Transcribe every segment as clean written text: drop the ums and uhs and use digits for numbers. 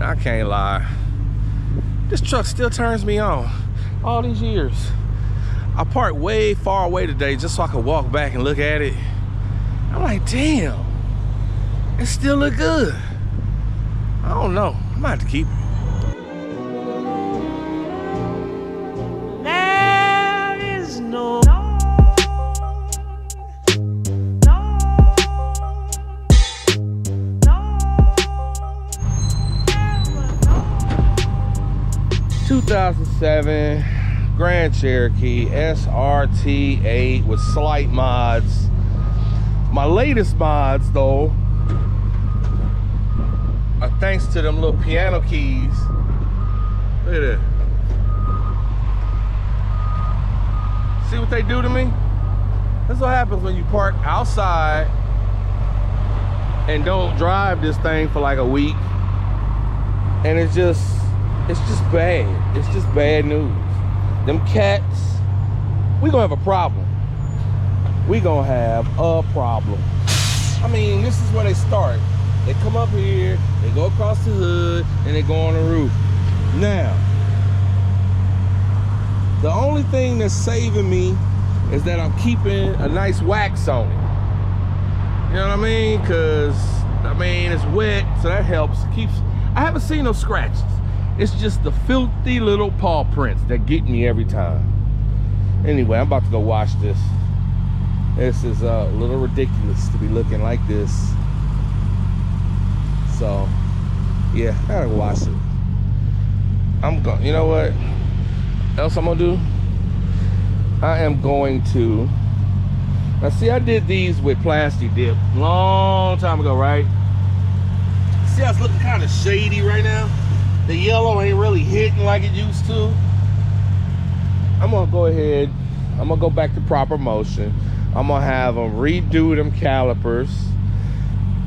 I can't lie. This truck still turns me on all these years. I parked way far away today just so I could walk back and look at it. I'm like, damn, it still look good. I don't know, I might have to keep it. There is no 2007 Grand Cherokee SRT8 with slight mods. My latest mods though are thanks to them little piano keys. Look at that. See what they do to me? That's what happens when you park outside and don't drive this thing for like a week, and it's just bad. It's just bad news. Them cats, we gonna have a problem. We gonna have a problem. I mean, this is where they start. They come up here, they go across the hood, and they go on the roof. Now, the only thing that's saving me is that I'm keeping a nice wax on it. You know what I mean? Cause, I mean, it's wet, so that helps. I haven't seen no scratches. It's just the filthy little paw prints that get me every time. Anyway, I'm about to go wash this. This is a little ridiculous to be looking like this. So, yeah, I gotta wash it. You know what else I'm gonna do? I am going to, now see, I did these with plastic dip long time ago, right? See how it's looking kind of shady right now? The yellow ain't really hitting like it used to. I'm gonna go ahead, I'm gonna go back to proper motion. I'm gonna have them redo them calipers,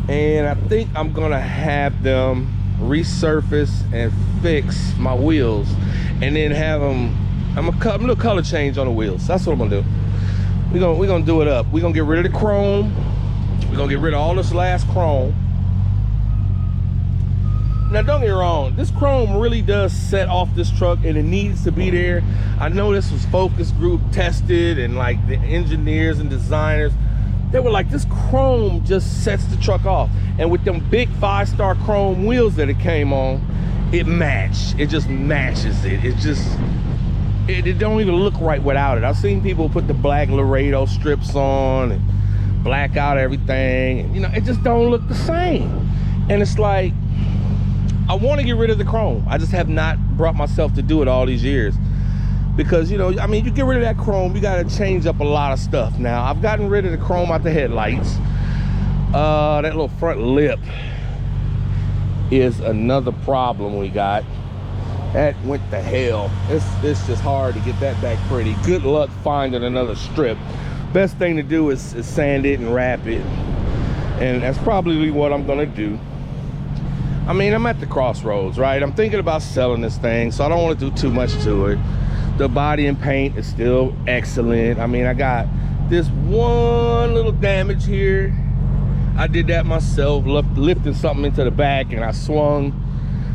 and I think I'm gonna have them resurface and fix my wheels, and then have them, I'm gonna do a color change on the wheels. That's what I'm gonna do. We're gonna do it up. We're gonna get rid of the chrome. We're gonna get rid of all this last chrome. Now don't get me wrong, this chrome really does set off this truck, and it needs to be there. I know this was focus group tested, and like the engineers and designers, they were like, this chrome just sets the truck off. And with them big 5-star chrome wheels that it came on, it just matches it. It don't even look right without it. I've seen people put the black Laredo strips on and black out everything, and, you know, it just don't look the same. And it's like, I want to get rid of the chrome. I just have not brought myself to do it all these years. Because, you know, I mean, you get rid of that chrome, you got to change up a lot of stuff. Now, I've gotten rid of the chrome out the headlights. That little front lip is another problem we got. That went to hell. It's just hard to get that back pretty. Good luck finding another strip. Best thing to do is sand it and wrap it. And that's probably what I'm going to do. I mean, I'm at the crossroads, right? I'm thinking about selling this thing, so I don't want to do too much to it. The body and paint is still excellent. I mean, I got this one little damage here. I did that myself, lifting something into the back, and I swung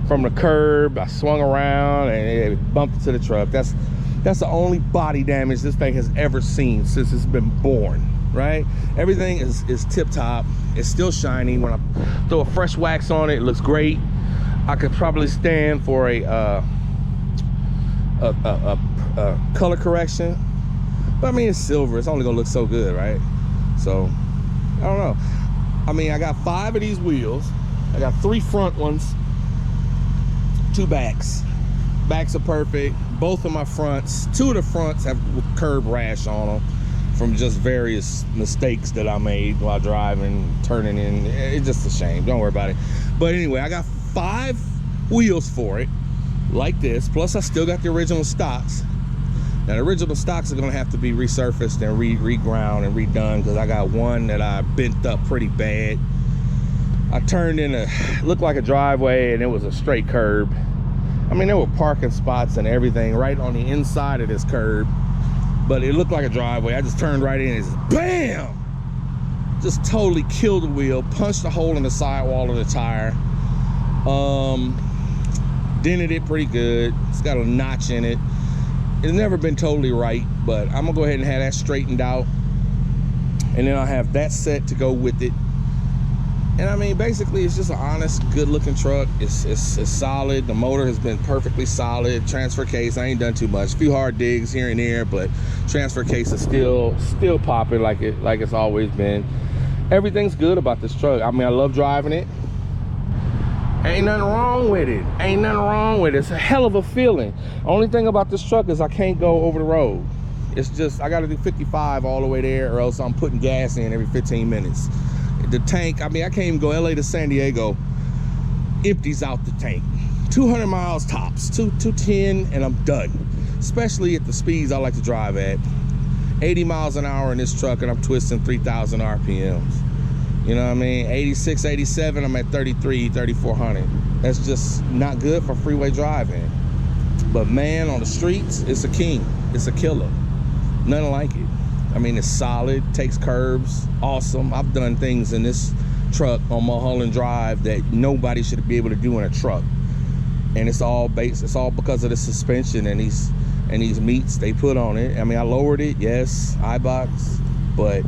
from the curb. I swung around and it bumped into the truck. That's the only body damage this thing has ever seen since it's been born, right? Everything is tip-top. It's still shiny. When I throw a fresh wax on it, it looks great. I could probably stand for a color correction, but I mean, it's silver. It's only gonna look so good, right? So I don't know. I mean, I got 5 of these wheels. I got 3 front ones, 2 backs. Backs are perfect. Both of my fronts, 2 of the fronts have curb rash on them from just various mistakes that I made while driving, turning in. It's just a shame. Don't worry about it. But anyway, I got 5 wheels for it, like this. Plus, I still got the original stocks. Now, the original stocks are gonna have to be resurfaced and reground and redone, because I got one that I bent up pretty bad. I turned in looked like a driveway, and it was a straight curb. I mean, there were parking spots and everything right on the inside of this curb, but it looked like a driveway. I just turned right in and just bam! Just totally killed the wheel, punched a hole in the sidewall of the tire. dented it pretty good. It's got a notch in it. It's never been totally right, but I'm gonna go ahead and have that straightened out, and then I'll have that set to go with it. And I mean, basically, it's just an honest, good-looking truck. It's solid. The motor has been perfectly solid. Transfer case, I ain't done too much. A few hard digs here and there, but transfer case is still popping like it's always been. Everything's good about this truck. I mean, I love driving it. Ain't nothing wrong with it. Ain't nothing wrong with it. It's a hell of a feeling. Only thing about this truck is I can't go over the road. It's just, I gotta do 55 all the way there, or else I'm putting gas in every 15 minutes. The tank, I mean, I can't even go LA to San Diego, empties out the tank. 200 miles tops, 210, and I'm done. Especially at the speeds I like to drive at. 80 miles an hour in this truck, and I'm twisting 3,000 RPMs. You know what I mean? 86, 87, I'm at 33, 3,400. That's just not good for freeway driving. But man, on the streets, it's a king. It's a killer. Nothing like it. I mean, it's solid, takes curves, awesome. I've done things in this truck on Mulholland Drive that nobody should be able to do in a truck. And it's all because of the suspension and these meats they put on it. I mean, I lowered it, yes, iBox, but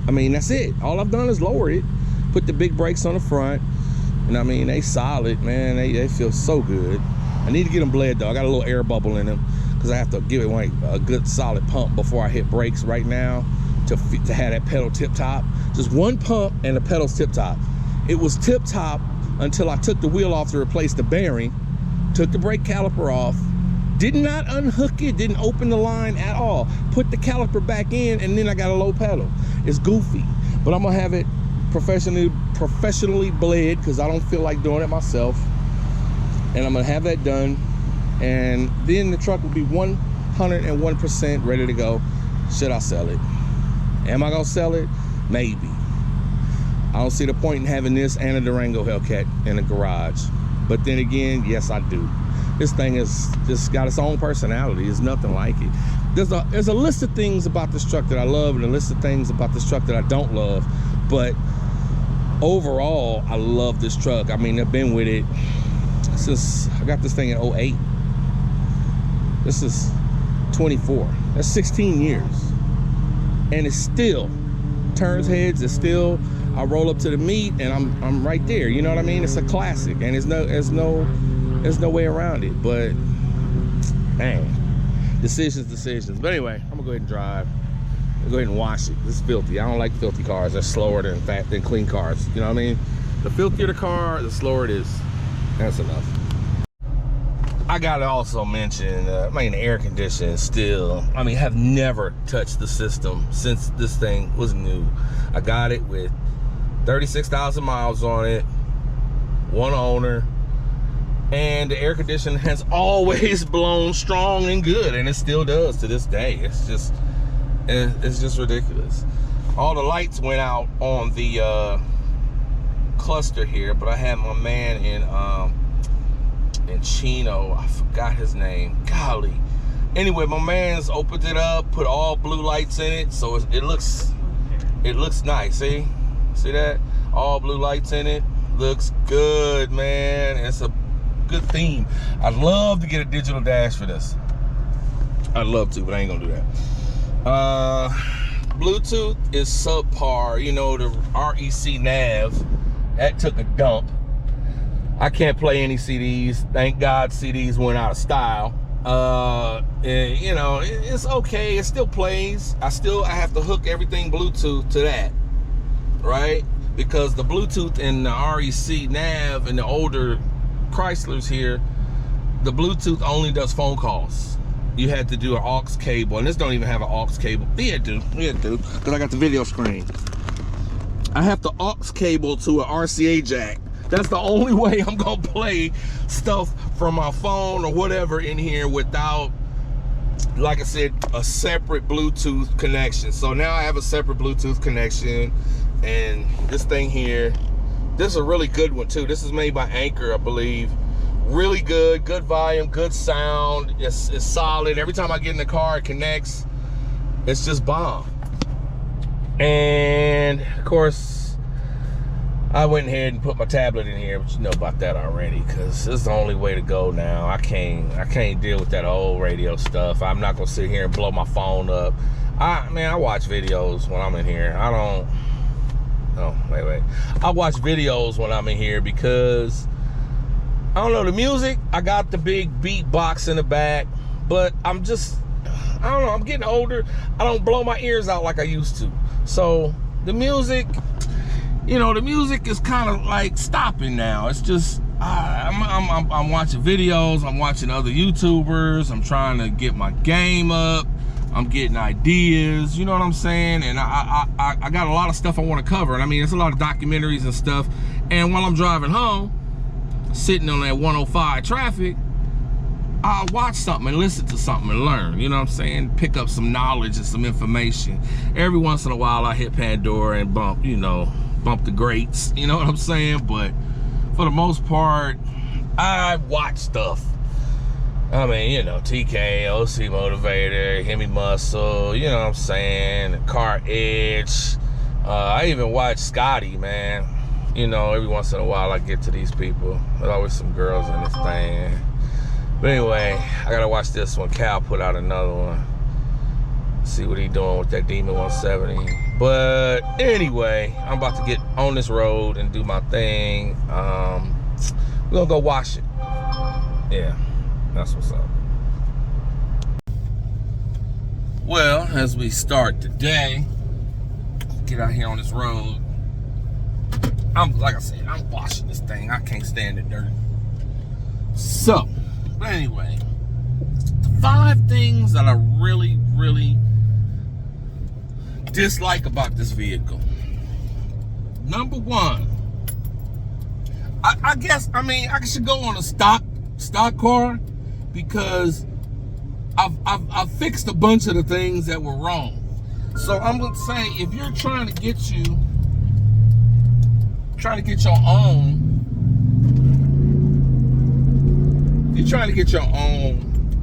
I mean, that's it. All I've done is lower it, put the big brakes on the front, and I mean, they solid, man. They feel so good. I need to get them bled though. I got a little air bubble in them, because I have to give it like a good solid pump before I hit brakes right now to have that pedal tip top. Just one pump and the pedal's tip top. It was tip top until I took the wheel off to replace the bearing, took the brake caliper off, did not unhook it, didn't open the line at all, put the caliper back in, and then I got a low pedal. It's goofy, but I'm gonna have it professionally bled because I don't feel like doing it myself. And I'm gonna have that done, and then the truck will be 101% ready to go. Should I sell it? Am I gonna sell it? Maybe. I don't see the point in having this and a Durango Hellcat in the garage. But then again, yes, I do. This thing has just got its own personality. It's nothing like it. There's a list of things about this truck that I love and a list of things about this truck that I don't love. But overall, I love this truck. I mean, I've been with it since I got this thing in 08. This is 24. That's 16 years. And it still turns heads. It's still, I roll up to the meet and I'm right there. You know what I mean? It's a classic, and there's no way around it. But man, decisions. But anyway, I'm gonna go ahead and drive. I'll go ahead and wash it. This is filthy. I don't like filthy cars. They're slower than clean cars. You know what I mean? The filthier the car, the slower it is. That's enough. I gotta also mention, I mean, air conditioning still, I mean, have never touched the system since this thing was new. I got it with 36,000 miles on it, one owner, and the air conditioning has always blown strong and good, and it still does to this day. It's just ridiculous. All the lights went out on the cluster here, but I had my man in Chino, I forgot his name, golly. Anyway, my man's opened it up, put all blue lights in it, so it looks nice. See that? All blue lights in it. Looks good, man. It's a good theme. I'd love to get a digital dash for this. I'd love to, but I ain't gonna do that. Bluetooth is subpar. You know, the REC nav, that took a dump. I can't play any CDs. Thank God CDs went out of style. And, you know, it's okay. It still plays. I have to hook everything Bluetooth to that, right? Because the Bluetooth in the REC nav and the older Chryslers here, the Bluetooth only does phone calls. You had to do an aux cable, and this don't even have an aux cable. Yeah, it do, because I got the video screen. I have to aux cable to an RCA jack. That's the only way I'm gonna play stuff from my phone or whatever in here without, like I said, a separate Bluetooth connection. So now I have a separate Bluetooth connection, and this thing here, this is a really good one too. This is made by Anchor, I believe. Really good volume, good sound. It's solid. Every time I get in the car, it connects. It's just bomb. And of course, I went ahead and put my tablet in here, but you know about that already, because it's the only way to go now. I can't deal with that old radio stuff. I'm not gonna sit here and blow my phone up. I watch videos when I'm in here. I watch videos when I'm in here because I don't know, the music, I got the big beat box in the back, but I don't know, I'm getting older. I don't blow my ears out like I used to. So the music, the music is kind of like stopping now. It's just, I'm watching videos, I'm watching other YouTubers, I'm trying to get my game up, I'm getting ideas, you know what I'm saying? And I got a lot of stuff I want to cover. And I mean, it's a lot of documentaries and stuff. And while I'm driving home, sitting on that 105 traffic, I'll watch something and listen to something and learn, you know what I'm saying? Pick up some knowledge and some information. Every once in a while, I hit Pandora and bump the greats, you know what I'm saying? But for the most part, I watch stuff. I mean, TK, OC Motivator, HEMI Muscle, you know what I'm saying? Car Edge. I even watch Scotty, man. Every once in a while I get to these people. There's always some girls in this thing. But anyway, I gotta watch this one. Cal put out another one. See what he doing with that Demon 170. But anyway, I'm about to get on this road and do my thing. We're gonna go wash it. Yeah, that's what's up. Well, as we start today, get out here on this road. Like I said, I'm washing this thing. I can't stand the dirt. So, but anyway, the 5 things that I really, really dislike about this vehicle. Number 1, I guess, I should go on a stock car because I've fixed a bunch of the things that were wrong. So I'm gonna say, if you're trying to get your own,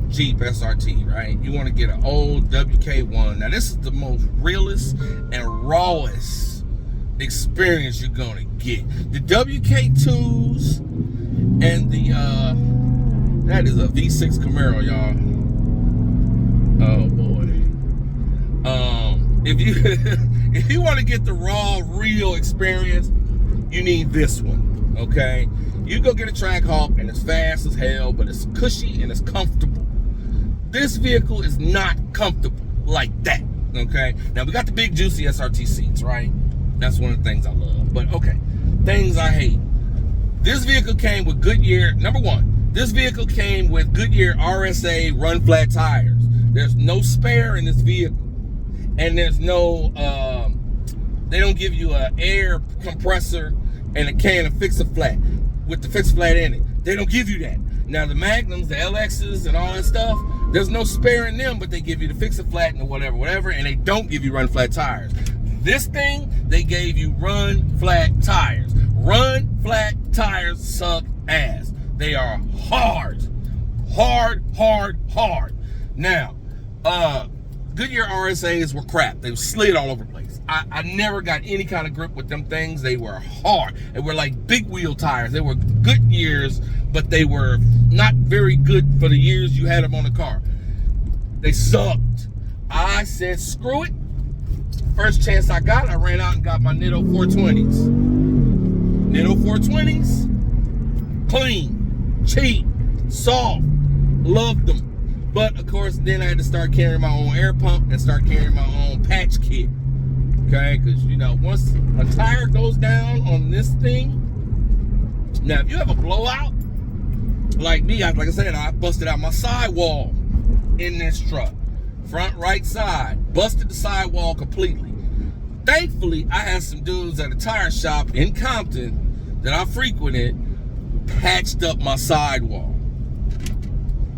Jeep SRT, right? You want to get an old WK1. Now this is the most realest and rawest experience you're gonna get. The WK2s and that is a V6 Camaro, y'all. Oh boy. If you want to get the raw, real experience, you need this one, okay? You go get a Trackhawk and it's fast as hell, but it's cushy and it's comfortable. This vehicle is not comfortable like that, okay? Now, we got the big, juicy SRT seats, right? That's one of the things I love. But, okay, things I hate. This vehicle came with Goodyear. Number 1, this vehicle came with Goodyear RSA run flat tires. There's no spare in this vehicle. And there's no, they don't give you an air compressor and a can of Fix-A-Flat with the Fix-A-Flat in it. They don't give you that. Now the Magnums, the LXs and all that stuff, there's no spare in them, but they give you the Fix-A-Flat and whatever, and they don't give you run flat tires. This thing, they gave you run flat tires. Run flat tires suck ass. They are hard. Now, Goodyear RSAs were crap. They slid all over the place. I never got any kind of grip with them things. They were hard. They were like big wheel tires. They were Goodyears, but they were not very good for the years you had them on the car. They sucked. I said, screw it. First chance I got, I ran out and got my Nitto 420s. Nitto 420s, clean, cheap, soft, loved them. But of course, then I had to start carrying my own air pump and start carrying my own patch kit. Okay, because once a tire goes down on this thing, now if you have a blowout, like me, like I said, I busted out my sidewall in this truck. Front right side, busted the sidewall completely. Thankfully, I had some dudes at a tire shop in Compton that I frequented, patched up my sidewall.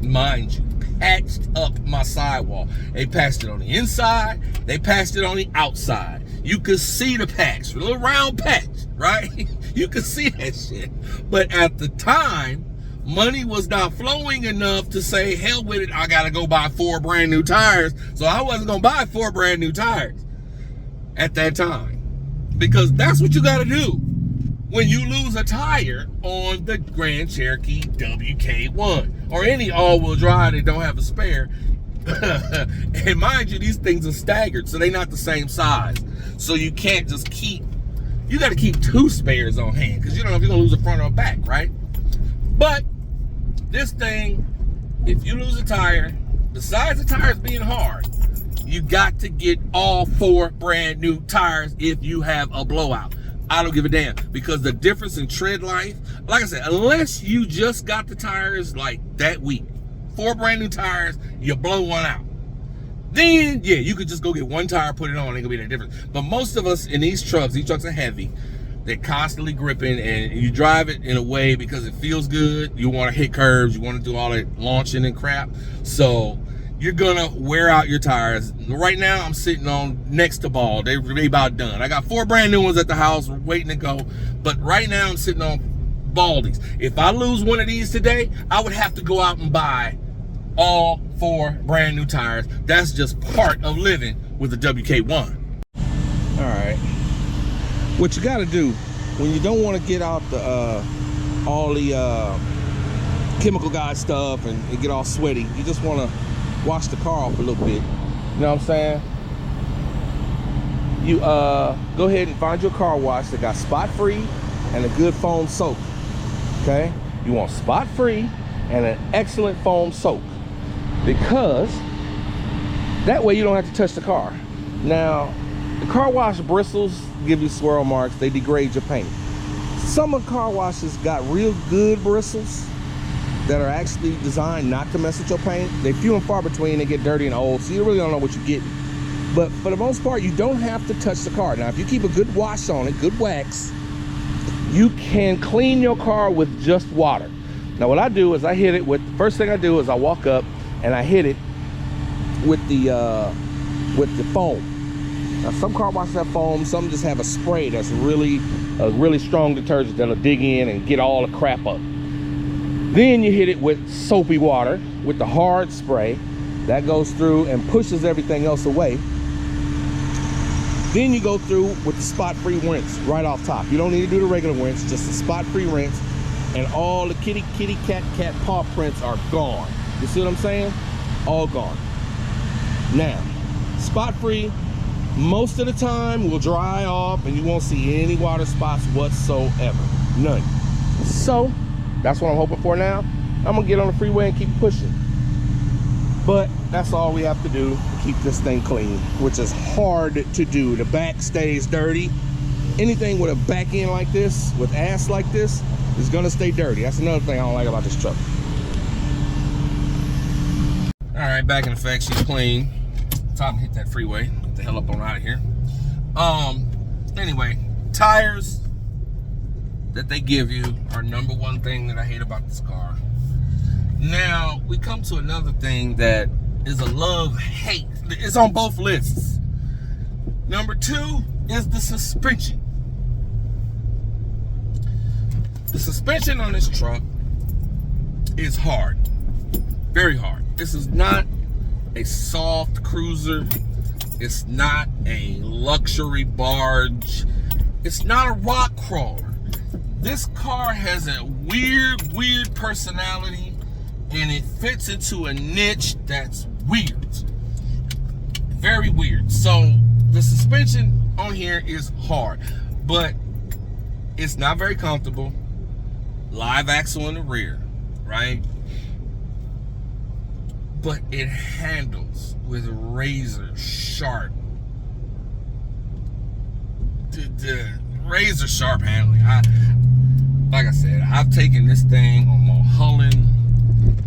Mind you, patched up my sidewall. They patched it on the inside, they patched it on the outside. You could see the patch, a little round patch, right? You could see that shit. But at the time, money was not flowing enough to say, hell with it, I gotta go buy 4 brand new tires. So I wasn't gonna buy 4 brand new tires at that time, because that's what you gotta do. when you lose a tire on the Grand Cherokee WK1 or any all-wheel drive that don't have a spare. And mind you, these things are staggered, so they're not the same size. So you can't just keep, you got to keep 2 spares on hand because you don't know if you're going to lose a front or a back, right? But this thing, if you lose a tire, besides the tires being hard, you got to get all 4 brand new tires if you have a blowout. I don't give a damn, because the difference in tread life, like I said, unless you just got the tires like that week, 4 brand new tires, you blow one out. Then, yeah, you could just go get 1 tire, put it on, ain't gonna be that difference. But most of us in these trucks are heavy. They're constantly gripping, and you drive it in a way because it feels good. You wanna hit curves, you wanna do all that launching and crap. So you're gonna wear out your tires. Right now, I'm sitting on next to ball. They about done. I got 4 brand new ones at the house waiting to go. But right now, I'm sitting on baldies. If I lose one of these today, I would have to go out and buy all 4 brand new tires. That's just part of living with a WK1. All right. What you gotta do when you don't want to get out the all the chemical guy stuff and get all sweaty, you just want to wash the car off a little bit. You know what I'm saying? You go ahead and find your car wash that got spot free and a good foam soak. Okay? You want spot free and an excellent foam soak, because that way you don't have to touch the car. Now, the car wash bristles give you swirl marks, they degrade your paint. Some of the car washes got real good bristles that are actually designed not to mess with your paint. They're few and far between, they get dirty and old, so you really don't know what you're getting. But for the most part, you don't have to touch the car. Now, if you keep a good wash on it, good wax, you can clean your car with just water. Now, what I do is I hit it with, first thing I do is I walk up and I hit it with the foam. Now, some car washes have foam, some just have a spray that's a really strong detergent that'll dig in and get all the crap up. Then you hit it with soapy water with the hard spray that goes through and pushes everything else away. Then you go through with the spot-free rinse right off top. You don't need to do the regular rinse, just the spot-free rinse, and all the kitty cat paw prints are gone. You see what I'm saying? All gone. Now, spot-free most of the time will dry off and you won't see any water spots whatsoever. None. So that's what I'm hoping for now. I'm gonna get on the freeway and keep pushing. But that's all we have to do to keep this thing clean, which is hard to do. The back stays dirty. Anything with a back end like this, with ass like this, is gonna stay dirty. That's another thing I don't like about this truck. All right, back in effect, she's clean. Time to hit that freeway. Get the hell up on out of here. Anyway, tires that they give you are #1 thing that I hate about this car. Now, we come to another thing that is a love-hate. It's on both lists. #2 is the suspension. The suspension on this truck is hard. Very hard. This is not a soft cruiser. It's not a luxury barge. It's not a rock crawler. This car has a weird personality, and it fits into a niche that's weird. Very weird. So the suspension on here is hard, but it's not very comfortable. Live axle in the rear, right? But it handles with razor sharp, razor sharp handling. Like I said, I've taken this thing on Mulholland,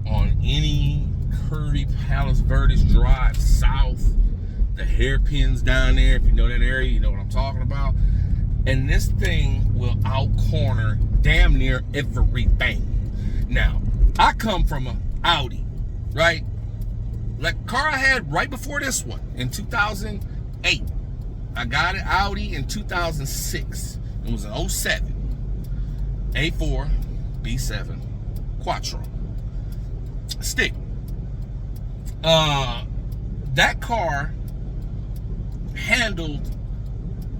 on any curvy Palos Verdes drive south, the hairpins down there. If you know that area, you know what I'm talking about. And this thing will out corner damn near everything. Now, I come from an Audi, right? Like car I had right before this one in 2008. I got an Audi in 2006. It was an 07 A4 B7 Quattro stick. That car handled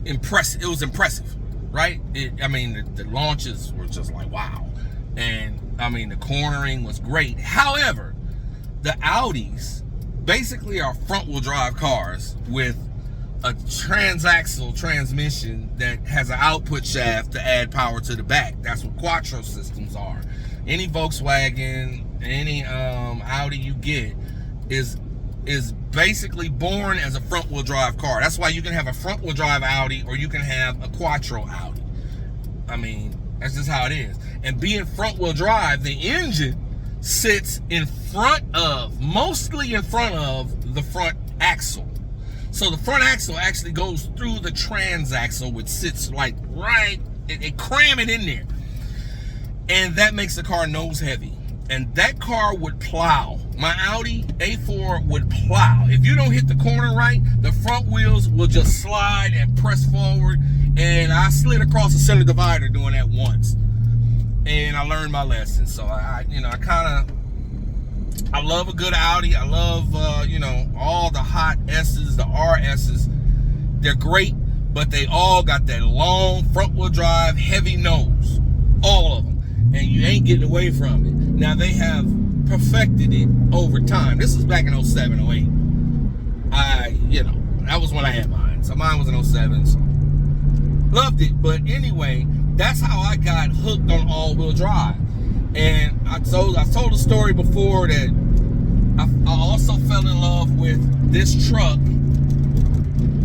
impressive. It was impressive. right? I mean, the launches were just like, wow. And I mean, the cornering was great. However, the Audis basically are front wheel drive cars with a transaxle transmission that has an output shaft to add power to the back. That's what quattro systems are. Any Volkswagen, any Audi you get is basically born as a front wheel drive car. That's why you can have a front wheel drive Audi or you can have a quattro Audi. I mean, that's just how it is. And being front wheel drive, the engine sits in front of, mostly in front of the front axle. So the front axle actually goes through the transaxle, which sits like right, it cram it in there. And that makes the car nose heavy. And that car would plow. My Audi A4 would plow. If you don't hit the corner right, the front wheels will just slide and press forward. And I slid across the center divider doing that once. And I learned my lesson. So I love a good Audi. I love, all the hot S's, the RS's. They're great, but they all got that long front wheel drive, heavy nose. All of them. And you ain't getting away from it. Now, they have perfected it over time. This was back in 07, 08. That was when I had mine. So mine was in 07. So loved it. But anyway, that's how I got hooked on all-wheel drive. And I told a story before that I also fell in love with this truck.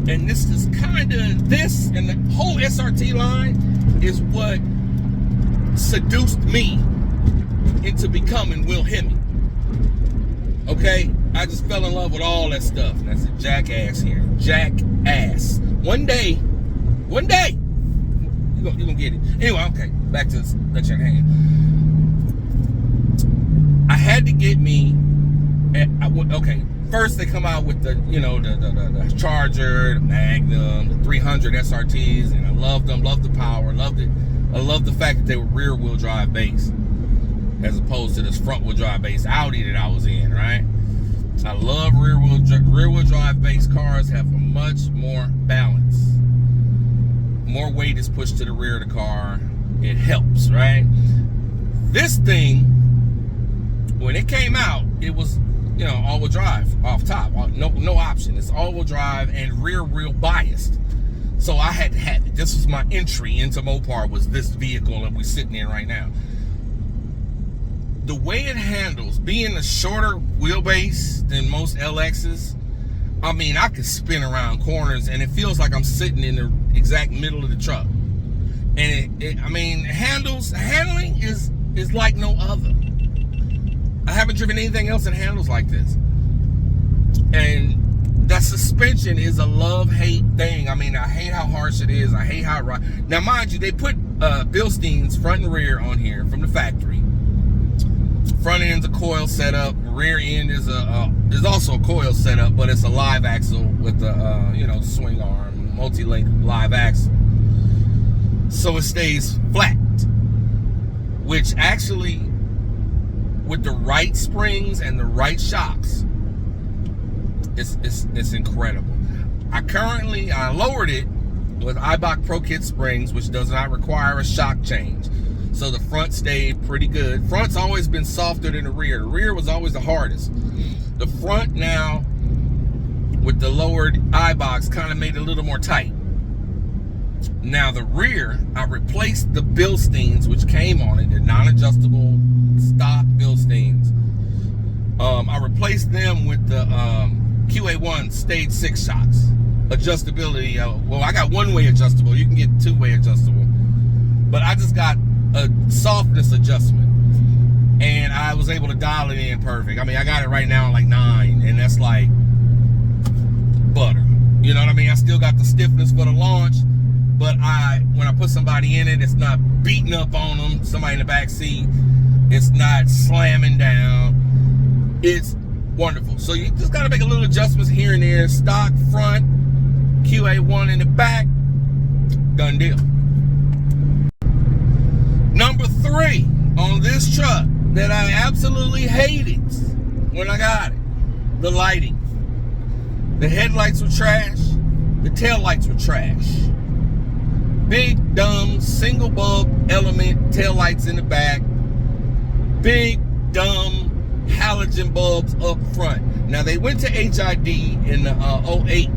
And this is kind of, this and the whole SRT line is what seduced me into becoming Will HEMI. Okay? I just fell in love with all that stuff. And that's a jackass here. Jackass. One day, you're gonna get it. Anyway, okay, back to this lecture at hand. I had to get me, okay, first they come out with the Charger, the Magnum, the 300 SRTs, and I loved them, loved the power, loved it. I love the fact that they were rear wheel drive based as opposed to this front wheel drive based Audi that I was in, right? I love rear wheel drive based cars, have a much more balance. More weight is pushed to the rear of the car. It helps, right? This thing, when it came out, it was, all-wheel drive off top. No option. It's all-wheel drive and rear wheel biased. So I had to have it. This was my entry into Mopar, was this vehicle that we're sitting in right now. The way it handles, being a shorter wheelbase than most LXs, I mean, I could spin around corners and it feels like I'm sitting in the exact middle of the truck. And handling is like no other. I haven't driven anything else that handles like this. And that suspension is a love-hate thing. I mean, I hate how harsh it is. I hate how it rides. Now, mind you, they put Bilsteins front and rear on here from the factory. Front end's a coil setup. Rear end is also a coil setup, but it's a live axle with the swing arm, multi-link live axle. So it stays flat, which actually, with the right springs and the right shocks, it's incredible. I lowered it with Eibach Pro Kit springs, which does not require a shock change. So the front stayed pretty good. Front's always been softer than the rear. The rear was always the hardest. The front now, with the lowered Eibachs, kind of made it a little more tight. Now the rear, I replaced the Bilsteins, which came on it. They're non-adjustable stock Bilsteins. I replaced them with the QA1 Stage 6 shocks. Adjustability, I got one-way adjustable. You can get two-way adjustable. But I just got a softness adjustment. And I was able to dial it in perfect. I mean, I got it right now like 9, and that's like butter. You know what I mean? I still got the stiffness for the launch, but when I put somebody in it, it's not beating up on them. Somebody in the back seat, it's not slamming down. It's wonderful. So you just got to make a little adjustments here and there. Stock front, QA1 in the back, done deal. Number 3 on this truck that I absolutely hated when I got it, the lighting. The headlights were trash. The taillights were trash. Big, dumb, single bulb element taillights in the back. Big, dumb halogen bulbs up front. Now, they went to HID in the 08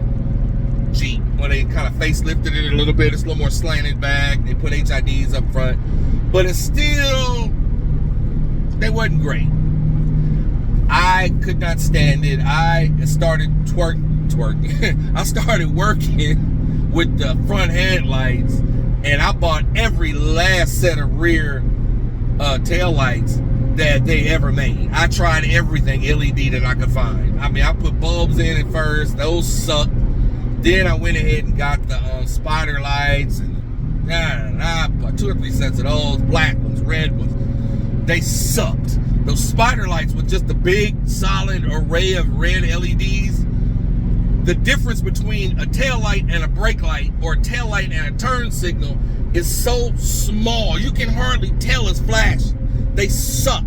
Jeep, where they kind of facelifted it a little bit. It's a little more slanted back. They put HIDs up front. But it's still, they wasn't great. I could not stand it. I started twerking. I started working with the front headlights, and I bought every last set of rear tail lights that they ever made. I tried everything LED that I could find. I mean, I put bulbs in at first. Those sucked. Then I went ahead and got the spider lights, and I bought 2 or 3 sets of those, black ones, red ones. They sucked. Those spider lights with just a big solid array of red LEDs. The difference between a tail light and a brake light, or a tail light and a turn signal, is so small you can hardly tell it's flashing. They sucked.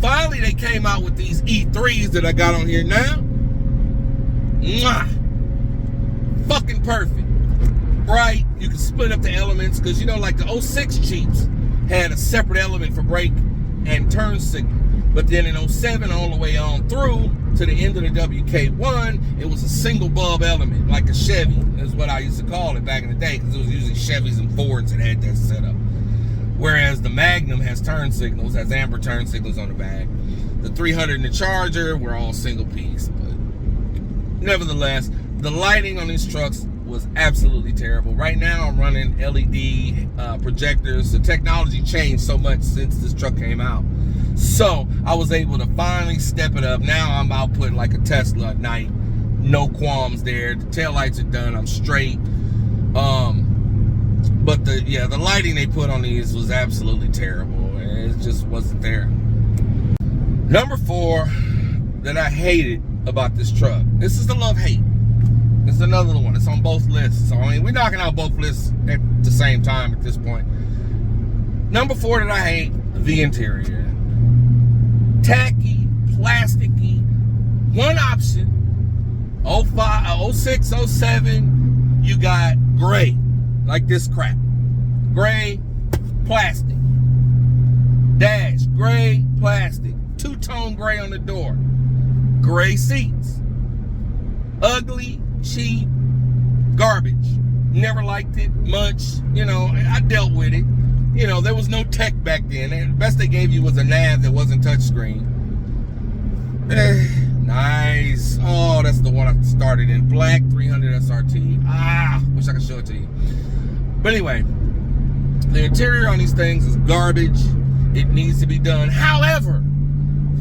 Finally, they came out with these E3s that I got on here now. Mwah! Fucking perfect. Bright. You can split up the elements, because you know, like the 06 Jeeps had a separate element for brake and turn signal. But then in 07 all the way on through to the end of the WK1, it was a single bulb element, like a Chevy, is what I used to call it back in the day, because it was usually Chevys and Fords that had that setup. Whereas the Magnum has turn signals, has amber turn signals on the back. The 300 and the Charger were all single piece. But nevertheless, the lighting on these trucks was absolutely terrible. Right now I'm running LED projectors. The technology changed so much since this truck came out. So I was able to finally step it up. Now I'm outputting like a Tesla at night. No qualms there. The taillights are done. I'm straight. But the lighting they put on these was absolutely terrible. It just wasn't there. Number 4 that I hated about this truck. This is the love-hate. This is another one. It's on both lists. So, I mean, we're knocking out both lists at the same time at this point. Number 4 that I hate, the interior. Tacky, plasticky, one option. 05, 06, 07, you got gray, like this crap. Gray, plastic. Dash, gray, plastic. Two-tone gray on the door. Gray seats. Ugly, cheap, garbage. Never liked it much. You know, I dealt with it. You know, there was no tech back then. The best they gave you was a nav that wasn't touchscreen. Nice. Oh, that's the one I started in. Black 300 SRT. Wish I could show it to you. But anyway, the interior on these things is garbage. It needs to be done. However,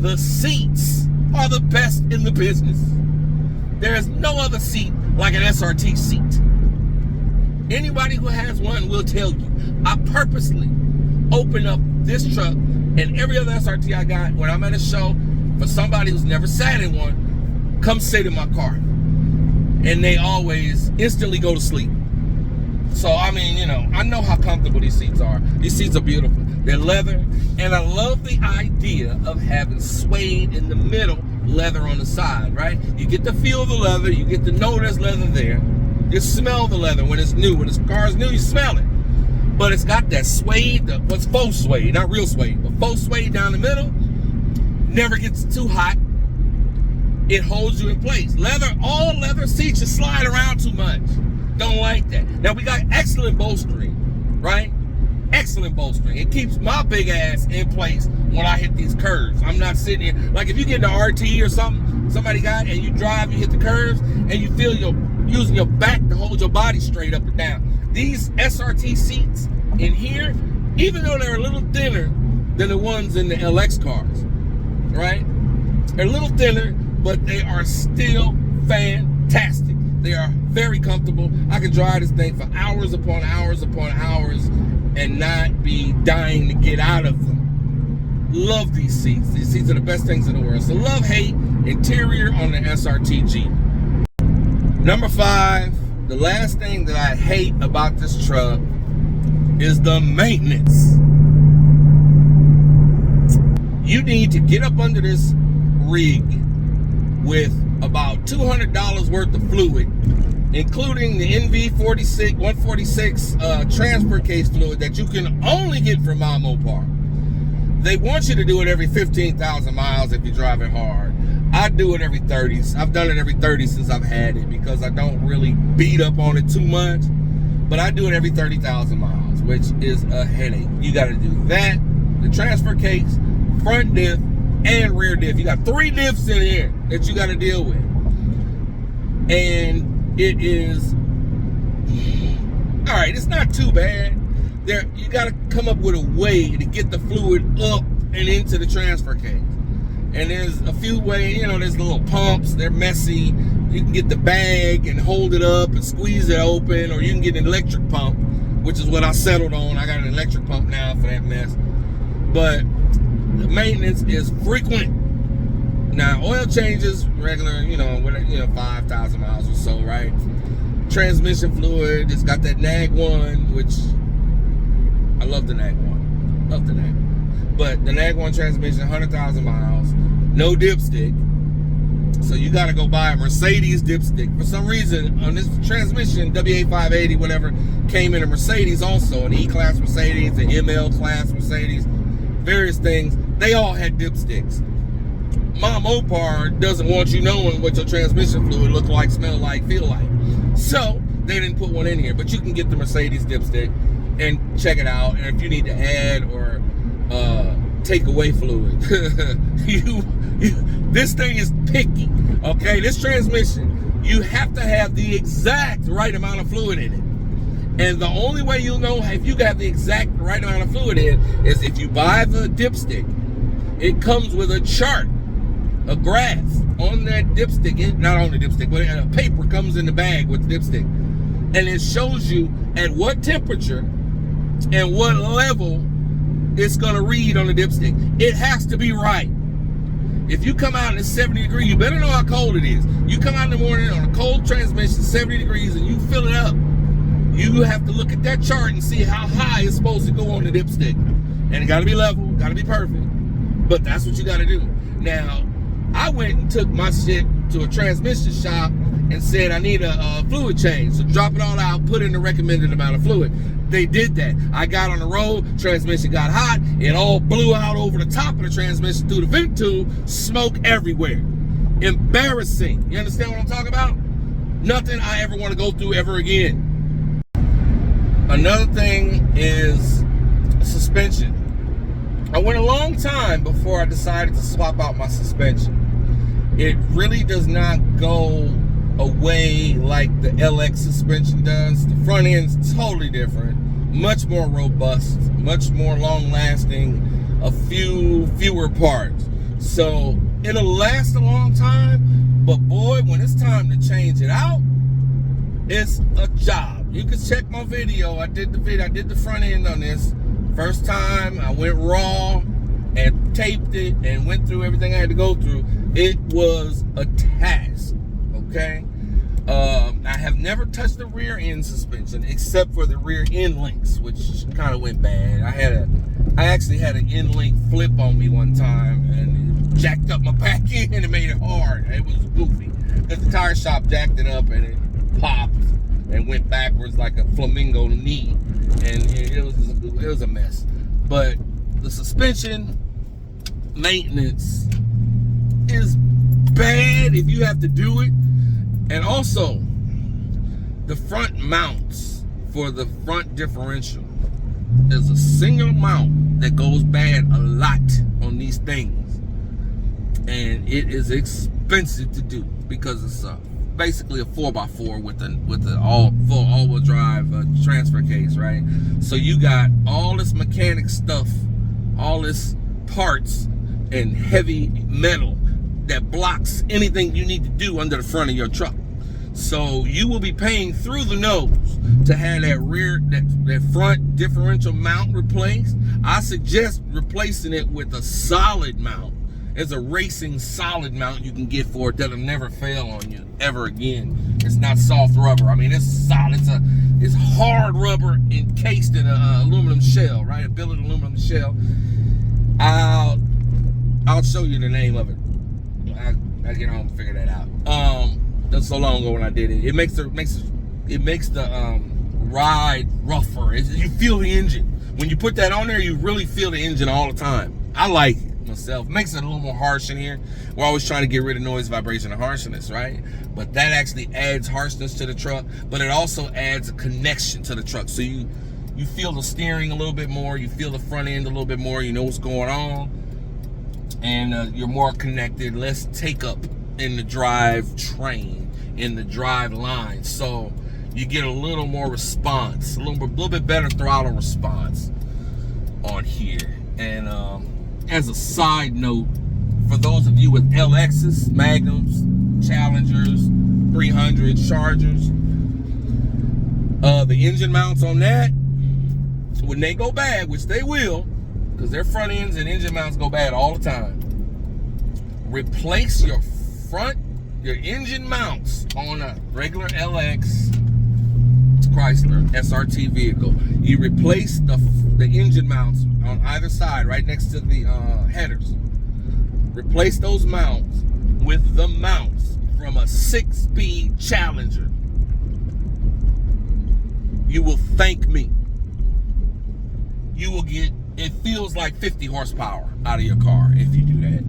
the seats are the best in the business. There is no other seat like an SRT seat. Anybody who has one will tell you. I purposely open up this truck and every other SRT I got when I'm at a show for somebody who's never sat in one, come sit in my car. And they always instantly go to sleep. So, I mean, you know, I know how comfortable these seats are. These seats are beautiful. They're leather. And I love the idea of having suede in the middle, leather on the side, right? You get to feel the leather. You get to know there's leather there. You smell the leather when it's new. When this car is new, you smell it. But it's got that suede, what's faux suede, not real suede, but faux suede down the middle. Never gets too hot. It holds you in place. Leather, all leather seats, you slide around too much. Don't like that. Now we got excellent bolstering, right? Excellent bolstering. It keeps my big ass in place when I hit these curves. I'm not sitting here, like if you get in an RT or something, somebody got, and you drive, you hit the curves, and you feel using your back to hold your body straight up and down. These SRT seats in here, even though they're a little thinner than the ones in the LX cars, right? They're a little thinner, but they are still fantastic. They are very comfortable. I can drive this thing for hours upon hours upon hours and not be dying to get out of them. Love these seats. These seats are the best things in the world. So love, hate, interior on the SRT Jeep. Number 5, the last thing that I hate about this truck is the maintenance. You need to get up under this rig with about $200 worth of fluid including the NV46 146 transfer case fluid that you can only get from Mopar. They want you to do it every 15,000 miles if you're driving hard. I do it every 30s. I've done it every 30 since I've had it because I don't really beat up on it too much. But I do it every 30,000 miles, which is a headache. You got to do that, the transfer case, front diff, and rear diff. You got 3 diffs in here that you got to deal with. And it is, all right, it's not too bad. You got to come up with a way to get the fluid up and into the transfer case. And there's a few ways, you know, there's little pumps, they're messy. You can get the bag and hold it up and squeeze it open, or you can get an electric pump, which is what I settled on. I got an electric pump now for that mess. But the maintenance is frequent. Now, oil changes, regular, 5,000 miles or so, right? Transmission fluid, it's got that NAG 1, which I love the NAG 1. Love the NAG 1. But the NAG 1 transmission, 100,000 miles, no dipstick. So you got to go buy a Mercedes dipstick. For some reason, on this transmission, WA580, whatever, came in a Mercedes also, an E-Class Mercedes, an ML-Class Mercedes, various things. They all had dipsticks. My Mopar doesn't want you knowing what your transmission fluid look like, smell like, feel like. So they didn't put one in here, but you can get the Mercedes dipstick and check it out. And if you need to add or take away fluid, this thing is picky, okay? This transmission, you have to have the exact right amount of fluid in it. And the only way you'll know if you got the exact right amount of fluid in is if you buy the dipstick. It comes with a chart, a graph on that dipstick, not on the dipstick, but a paper comes in the bag with the dipstick. And it shows you at what temperature and what level it's gonna read on the dipstick. It has to be right. If you come out and it's 70 degrees, you better know how cold it is. You come out in the morning on a cold transmission, 70 degrees, and you fill it up. You have to look at that chart and see how high it's supposed to go on the dipstick. And it gotta be level, gotta be perfect. But that's what you gotta do. Now, I went and took my shit to a transmission shop and said I need a fluid change. So drop it all out, put in the recommended amount of fluid. They did that. I got on the road, transmission got hot, it all blew out over the top of the transmission through the vent tube, smoke everywhere. Embarrassing. You understand what I'm talking about? Nothing I ever want to go through ever again. Another thing is suspension. I went a long time before I decided to swap out my suspension. It really does not go away like the LX suspension does. The front end's totally different, much more robust, much more long lasting, a fewer parts. So it'll last a long time, but boy, when it's time to change it out, it's a job. You can check my video. I did the front end on this. First time I went raw and taped it and went through everything I had to go through. It was a task, okay? I have never touched the rear end suspension except for the rear end links, which kind of went bad. I actually had an end link flip on me one time and it jacked up my back end and it made it hard. It was goofy. Because the tire shop jacked it up and it popped and went backwards like a flamingo knee. And it was a mess. But the suspension maintenance is bad if you have to do it. And also, the front mounts for the front differential. There's a single mount that goes bad a lot on these things. And it is expensive to do because it's basically a 4x4 with the full all-wheel drive transfer case, right? So you got all this mechanic stuff, all this parts and heavy metal that blocks anything you need to do under the front of your truck. So you will be paying through the nose to have that front differential mount replaced. I suggest replacing it with a solid mount. There's a racing solid mount you can get for it that'll never fail on you ever again. It's not soft rubber. I mean, it's solid. It's hard rubber encased in an aluminum shell, right? A billet aluminum shell. I'll show you the name of it. I get home and figure that out. That's so long ago when I did it. It makes the ride rougher. You feel the engine. When you put that on there, you really feel the engine all the time. I like it myself. Makes it a little more harsh in here. We're always trying to get rid of noise, vibration, and harshness, right? But that actually adds harshness to the truck, but it also adds a connection to the truck. So you feel the steering a little bit more, you feel the front end a little bit more, you know what's going on, and you're more connected, less take up in the drive train, in the drive line. So you get a little more response, a little bit better throttle response on here. And as a side note, for those of you with LXs, Magnums, Challengers, 300, Chargers, the engine mounts on that, when they go bad, which they will, because their front ends and engine mounts go bad all the time, replace your engine mounts on a regular LX Chrysler SRT vehicle. You replace the engine mounts on either side, right next to the headers. Replace those mounts with the mounts from a 6-speed Challenger. You will thank me. You will get, it feels like 50 horsepower out of your car if you do that.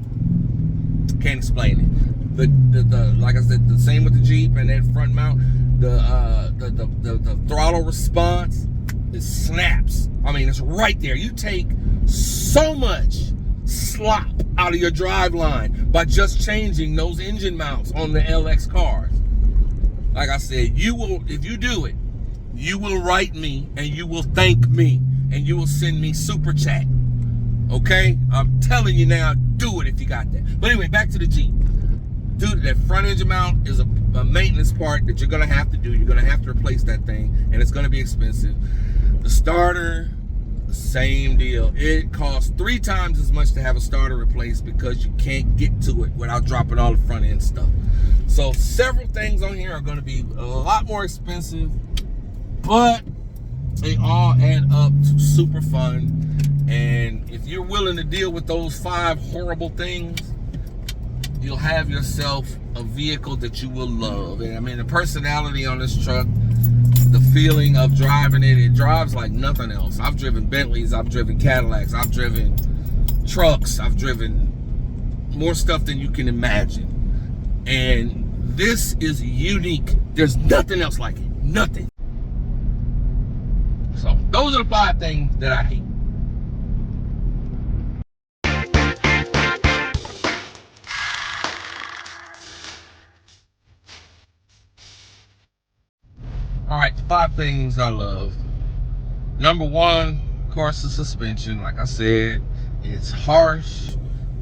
Can't explain it. The like I said, the same with the Jeep and that front mount. The throttle response, it snaps. I mean, it's right there. You take so much slop out of your drive line by just changing those engine mounts on the LX cars. Like I said, you will, if you do it, you will write me and you will thank me and you will send me super chat. Okay? I'm telling you now, do it if you got that. But anyway, back to the Jeep. Dude, that front engine mount is a maintenance part that you're gonna have to do. You're gonna have to replace that thing, and it's gonna be expensive. The starter, the same deal. It costs 3 times as much to have a starter replaced because you can't get to it without dropping all the front end stuff. So several things on here are gonna be a lot more expensive, but they all add up to super fun. And if you're willing to deal with those 5 horrible things, you'll have yourself a vehicle that you will love. And I mean, the personality on this truck, the feeling of driving it, it drives like nothing else. I've driven Bentleys, I've driven Cadillacs, I've driven trucks, I've driven more stuff than you can imagine. And this is unique. There's nothing else like it, nothing. So those are the 5 things that I hate. All right, 5 things I love. Number 1, of course, the suspension. Like I said, it's harsh,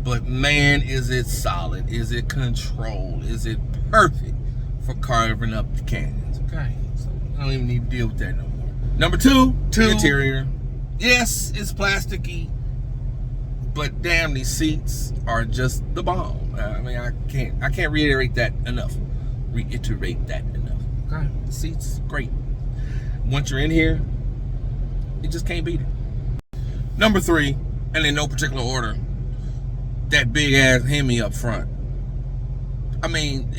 but man, is it solid? Is it controlled? Is it perfect for carving up the canyons? Okay, so I don't even need to deal with that no more. Number 2, interior. Yes, it's plasticky, but damn, these seats are just the bomb. I mean, I can't reiterate that enough. Okay, the seats, great. Once you're in here, you just can't beat it. Number 3, and in no particular order, that big ass HEMI up front. I mean,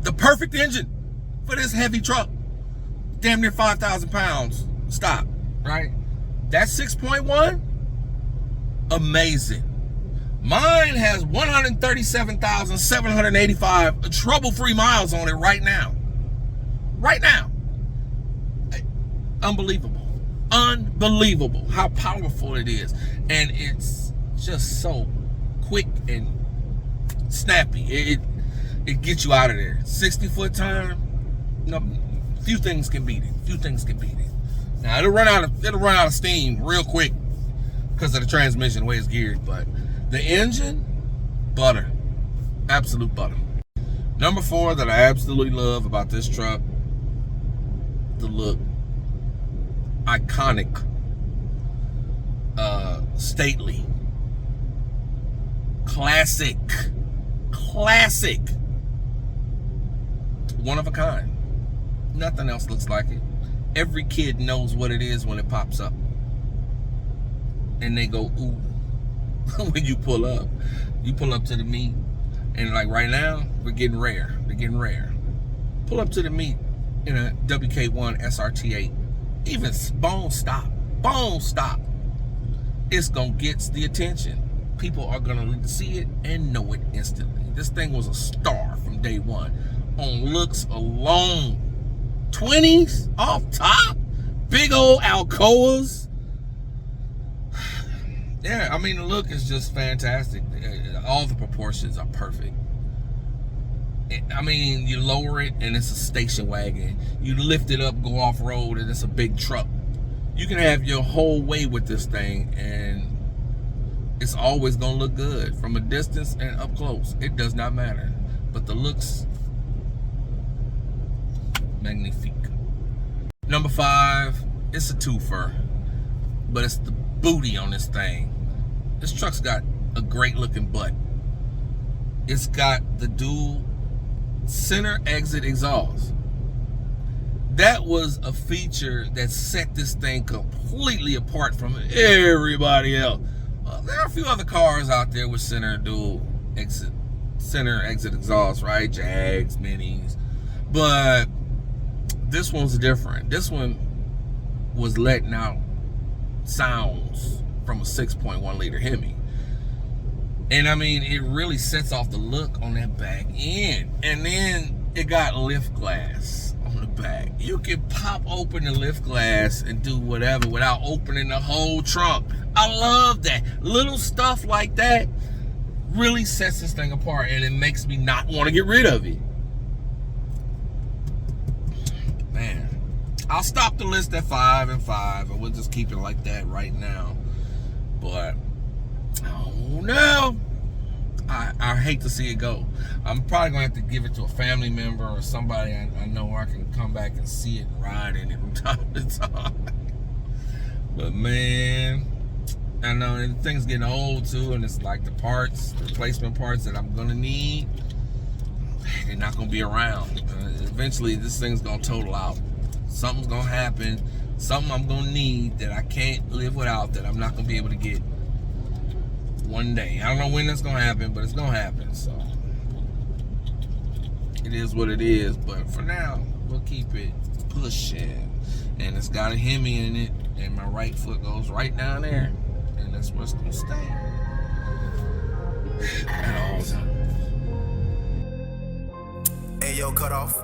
the perfect engine for this heavy truck. Damn near 5,000 pounds. Stop, right? That 6.1, amazing. Mine has 137,785 trouble-free miles on it right now. Right now. Unbelievable. Unbelievable how powerful it is. And it's just so quick and snappy. It gets you out of there. 60-foot time, no, few things can beat it. Few things can beat it. Now it'll run out of steam real quick because of the transmission, the way it's geared, but the engine, butter. Absolute butter. Number 4 that I absolutely love about this truck, the look. Iconic. Stately. Classic. Classic. One of a kind. Nothing else looks like it. Every kid knows what it is when it pops up. And they go, ooh. When you pull up to me, And like right now, we're getting rare. They're getting rare. Pull up to the meet in a WK1 SRT8. Even bone stop. It's gonna get the attention. People are gonna see it and know it instantly. This thing was a star from day one. On looks alone. 20s off top. Big old Alcoas. Yeah, I mean, the look is just fantastic. All the proportions are perfect. I mean, you lower it and it's a station wagon. You lift it up, go off road, and it's a big truck. You can have your whole way with this thing, and it's always gonna look good from a distance and up close. It does not matter. But the looks, magnifique. Number 5, it's a twofer, but it's the booty on this thing. This truck's got a great looking butt. It's got the dual center exit exhaust. That was a feature that set this thing completely apart from everybody else. There are a few other cars out there with center exit exhaust, right? Jags, Minis, but this one's different. This one was letting out sounds from a 6.1 liter HEMI. And I mean, it really sets off the look on that back end. And then it got lift glass on the back. You can pop open the lift glass and do whatever without opening the whole trunk. I love that. Little stuff like that really sets this thing apart, and it makes me not want to get rid of it. Man, I'll stop the list at 5 and 5, and we'll just keep it like that right now. But oh no, I hate to see it go. I'm probably gonna have to give it to a family member or somebody I know where I can come back and see it and ride in it from time to time. But man, I know the thing's getting old too, and it's like the parts, replacement parts that I'm gonna need, they're not gonna be around. Eventually this thing's gonna total out. Something's gonna happen, something I'm gonna need that I can't live without, that I'm not gonna be able to get one day. I don't know when that's gonna happen, but it's gonna happen. So it is what it is. But for now, we'll keep it pushing. And it's got a HEMI in it, and my right foot goes right down there, and that's where it's gonna stay at all times. Hey yo, cut off.